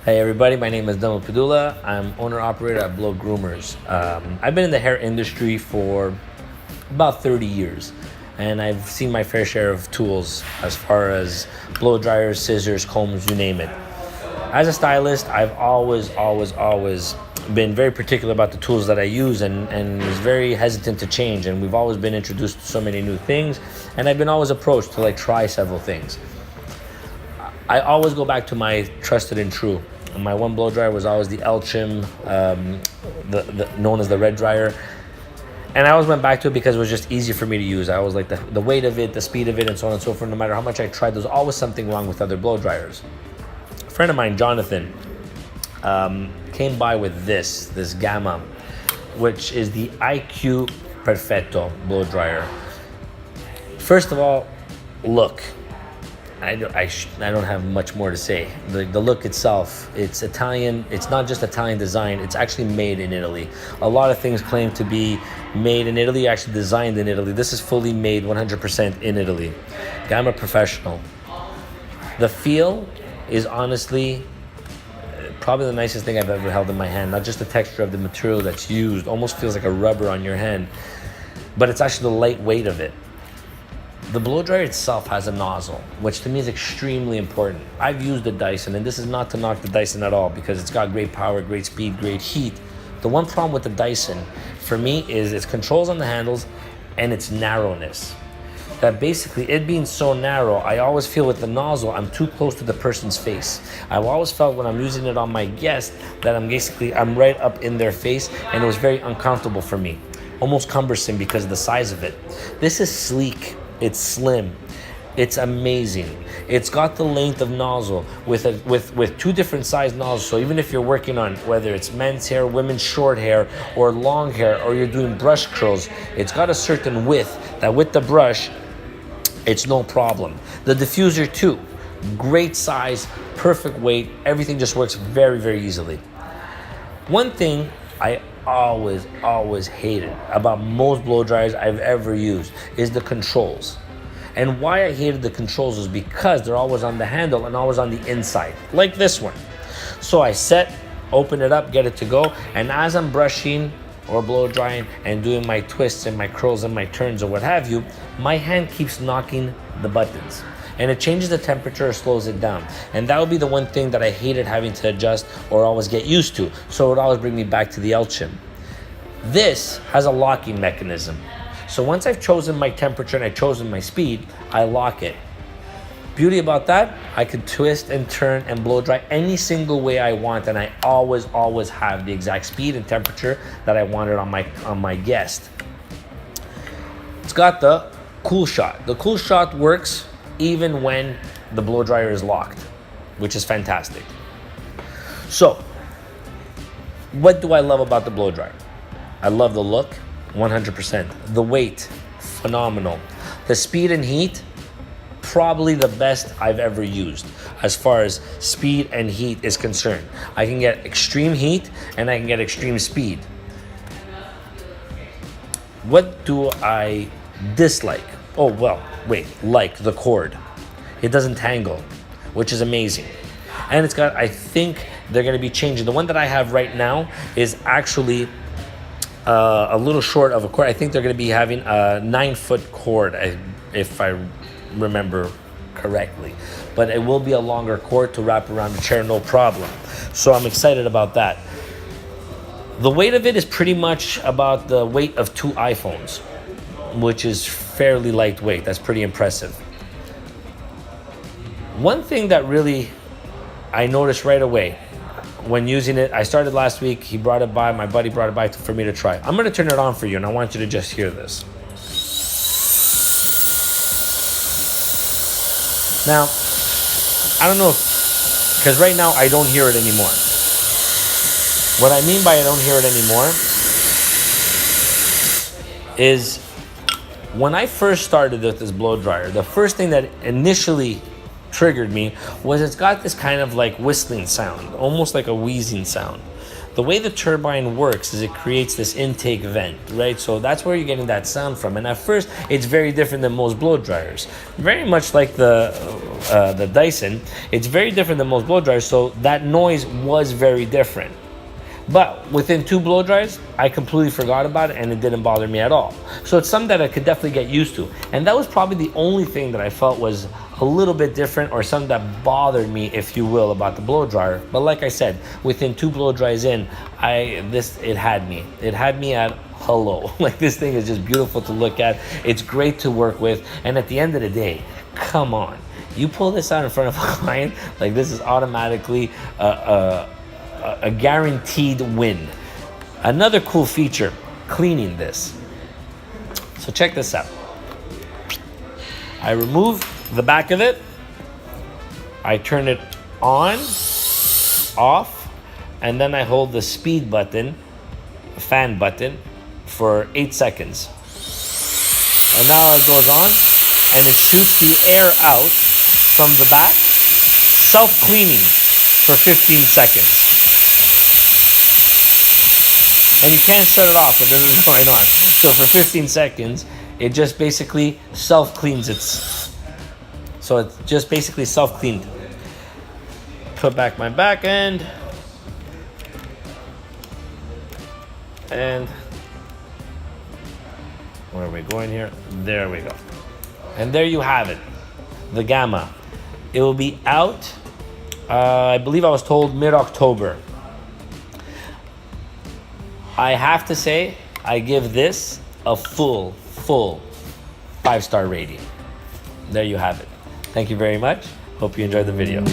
Hey everybody, my name is Pedulla. I'm owner-operator at Blow Groomers. I've been in the hair industry for about 30 years, and I've seen my fair share of tools as far as blow dryers, scissors, combs, you name it. As a stylist, I've always been very particular about the tools that I use and was very hesitant to change, and we've always been introduced to so many new things, and I've been always approached to try several things. I always go back to my trusted and true. My one blow dryer was always the Elchim, known as the red dryer. And I always went back to it because it was just easy for me to use. I always liked the weight of it, the speed of it, and so on and so forth. No matter how much I tried, there's always something wrong with other blow dryers. A friend of mine, Jonathan, came by with this GAMA, which is the IQ Perfetto blow dryer. First of all, look. I don't have much more to say. The look itself, it's Italian. It's not just Italian design. It's actually made in Italy. A lot of things claim to be made in Italy, actually designed in Italy. This is fully made 100% in Italy. GAMA Professional. The feel is honestly probably the nicest thing I've ever held in my hand. Not just the texture of the material that's used. Almost feels like a rubber on your hand. But it's actually the light weight of it. The blow dryer itself has a nozzle, which to me is extremely important. I've used the Dyson, and this is not to knock the Dyson at all because it's got great power, great speed, great heat. The one problem with the Dyson, for me, is its controls on the handles and its narrowness. That basically, it being so narrow, I always feel with the nozzle, I'm too close to the person's face. I've always felt when I'm using it on my guest that I'm right up in their face, and it was very uncomfortable for me. Almost cumbersome because of the size of it. This is sleek. It's slim. It's amazing. It's got the length of nozzle with two different size nozzles. So even if you're working on whether it's men's hair, women's short hair, or long hair, or you're doing brush curls, it's got a certain width that with the brush, it's no problem. The diffuser too, great size, perfect weight. Everything just works very, very easily. One thing I always hated about most blow dryers I've ever used is the controls. And why I hated the controls is because they're always on the handle and always on the inside, like this one. So I open it up, get it to go, and as I'm brushing or blow drying and doing my twists and my curls and my turns or what have you, my hand keeps knocking the buttons. And it changes the temperature or slows it down. And that would be the one thing that I hated having to adjust or always get used to. So it would always bring me back to the Elchim. This has a locking mechanism. So once I've chosen my temperature and I've chosen my speed, I lock it. Beauty about that, I could twist and turn and blow dry any single way I want, and I always have the exact speed and temperature that I wanted on my guest. It's got the cool shot. The cool shot works even when the blow dryer is locked, which is fantastic. So, what do I love about the blow dryer? I love the look, 100%. The weight, phenomenal. The speed and heat, probably the best I've ever used as far as speed and heat is concerned. I can get extreme heat and I can get extreme speed. What do I dislike? Like the cord. It doesn't tangle, which is amazing. And it's got, I think they're gonna be changing. The one that I have right now is actually a little short of a cord. I think they're gonna be having a 9-foot cord, if I remember correctly. But it will be a longer cord to wrap around the chair, no problem. So I'm excited about that. The weight of it is pretty much about the weight of 2 iPhones, which is fairly lightweight. That's pretty impressive. One thing that really I noticed right away when using it, I started last week, my buddy brought it by for me to try. I'm gonna turn it on for you and I want you to just hear this. Now, I don't know because right now I don't hear it anymore. What I mean by I don't hear it anymore is when I first started with this blow dryer, the first thing that initially triggered me was it's got this kind of like whistling sound, almost like a wheezing sound. The way the turbine works is it creates this intake vent, right? So that's where you're getting that sound from. And at first, it's very different than most blow dryers. Very much like the Dyson, it's very different than most blow dryers. So that noise was very different. But within 2 blow dries, I completely forgot about it and it didn't bother me at all. So it's something that I could definitely get used to. And that was probably the only thing that I felt was a little bit different, or something that bothered me, if you will, about the blow dryer. But like I said, within 2 blow dries in, it had me. It had me at hello. Like, this thing is just beautiful to look at. It's great to work with. And at the end of the day, come on. You pull this out in front of a client, like, this is automatically a guaranteed win. Another cool feature, cleaning this. So check this out. I remove the back of it. I turn it on, off, and then I hold the speed button, fan button, for 8 seconds. And now it goes on, and it shoots the air out from the back, self-cleaning for 15 seconds. And you can't shut it off when this is going on. So for 15 seconds, it just basically self-cleans so it's just basically self-cleaned. Put back my back end. And where are we going here? There we go. And there you have it, the GAMA. It will be out, I believe I was told mid-October. I have to say, I give this a full 5-star rating. There you have it. Thank you very much. Hope you enjoyed the video.